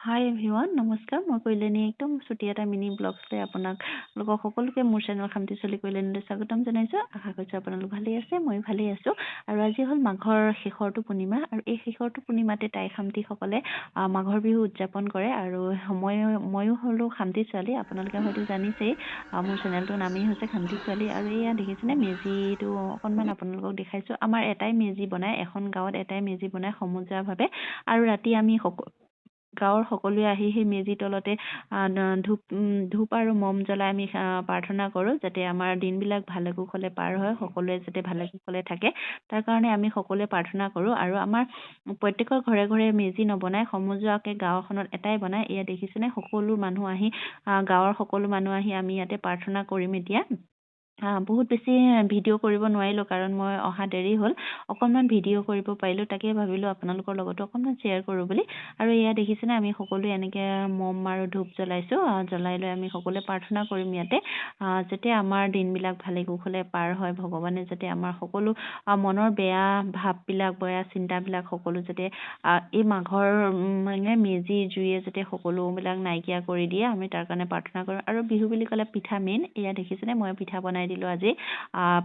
হাই everyone নমস্কাৰ মই কৈলেনি একদম ছুটি এটা মিনি ব্লগছ লৈ আপোনালোকক সকলোকে মোৰ চেনেল শান্তিশালী কৈলেনিলৈ স্বাগতম জনাইছোঁ। আশা কৰিছোঁ আপোনালোক ভালেই আছে, মই ভালেই আছোঁ। আৰু আজি হ'ল মাঘৰ শেষৰটো পূৰ্ণিমা আৰু এই শেষৰটো পূৰ্ণিমাতে টাই খামতিসকলে মাঘৰ বিহু উদযাপন কৰে আৰু ময়ো হ'লোঁ খামতি ছোৱালী। আপোনালোকে হয়তো জানিছেই মোৰ চেনেলটোৰ নামেই হৈছে খামতি ছোৱালী। আৰু এয়া দেখিছেনে মেজিটো অকণমান আপোনালোকক দেখাইছোঁ। আমাৰ এটাই মেজি বনায়, এখন গাঁৱত এটাই মেজি বনায় সমজুৱাভাৱে। আৰু ৰাতি আমি গাঁৱৰ সকলোৱে আহি সেই মেজিৰ তলতে ধূপ আৰু মম জ্বলাই আমি প্ৰাৰ্থনা কৰোঁ যাতে আমাৰ দিনবিলাক ভালে কুশলে পাৰ হয়, সকলোৱে যাতে ভালে কুশলে থাকে তাৰ কাৰণে আমি সকলোৱে প্ৰাৰ্থনা কৰোঁ। আৰু আমাৰ প্ৰত্যেকৰ ঘৰে ঘৰে মেজি নবনায়, সমজুৱাকৈ গাঁওখনত এটাই বনায়। এয়া দেখিছেনে সকলো মানুহ আহি গাঁৱৰ সকলো মানুহ আহি আমি ইয়াতে প্ৰাৰ্থনা কৰিম এতিয়া। বহুত বেছি ভিডিঅ' কৰিব নোৱাৰিলোঁ কাৰণ মই অহা দেৰি হ'ল, অকণমান ভিডিঅ' কৰিব পাৰিলোঁ, তাকে ভাবিলোঁ আপোনালোকৰ লগতো অকণমান শ্বেয়াৰ কৰোঁ বুলি। আৰু এয়া দেখিছেনে আমি সকলোৱে এনেকৈ মম আৰু ধূপ জ্বলাইছোঁ, জ্বলাই লৈ আমি সকলোৱে প্ৰাৰ্থনা কৰিম ইয়াতে যাতে আমাৰ দিনবিলাক ভালে কুশলে পাৰ হয়, ভগৱানে যাতে আমাৰ সকলো মনৰ বেয়া ভাৱবিলাক বেয়া চিন্তাবিলাক সকলো যাতে এই মাঘৰ মানে মেজি জুয়ে যাতে সকলোবিলাক নাইকিয়া কৰি দিয়ে, আমি তাৰ কাৰণে প্ৰাৰ্থনা কৰোঁ। আৰু বিহু বুলি ক'লে পিঠা মেইন। এয়া দেখিছেনে মই পিঠা বনাই দিলোঁ আজি,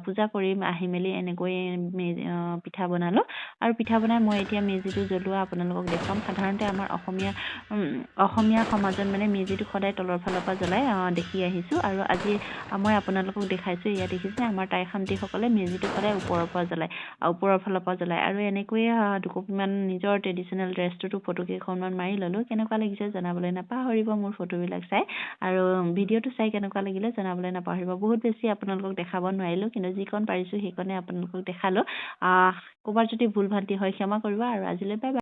পূজা কৰিম আহি মেলি এনেকৈ পিঠা বনালোঁ। আৰু পিঠা বনাই মই এতিয়া মেজিটো জ্বলোৱা আপোনালোকক দেখুৱাম। সাধাৰণতে আমাৰ অসমীয়া সমাজত মানে মেজিটো সদায় তলৰ ফালৰ পৰা জ্বলাই দেখি আহিছোঁ। আৰু আজি মই আপোনালোকক দেখাইছোঁ। এয়া দেখিছে আমাৰ টাই খামতিসকলে মেজিটো সদায় ওপৰৰ পৰা জ্বলায়, ওপৰৰ ফালৰ পৰা জ্বলায়। আৰু এনেকৈয়ে দুকপিমান নিজৰ ট্ৰেডিশ্যনেল ড্ৰেছটোতো ফটো কেইখনমান মাৰি ল'লোঁ। কেনেকুৱা লাগিছে জনাবলৈ নাপাহৰিব মোৰ ফটোবিলাক চাই, আৰু ভিডিঅ'টো চাই কেনেকুৱা লাগিলে জনাবলৈ নাপাহৰিব। বহুত বেছি আপোনালোকক দেখাব নোৱাৰিলোঁ, কিন্তু যিকণ পাৰিছোঁ সেইকণে আপোনালোকক দেখালোঁ। ক'ৰবাত যদি ভুল ভ্ৰান্তি হয় ক্ষমা কৰিব। আৰু আজিলৈ বাই বাই।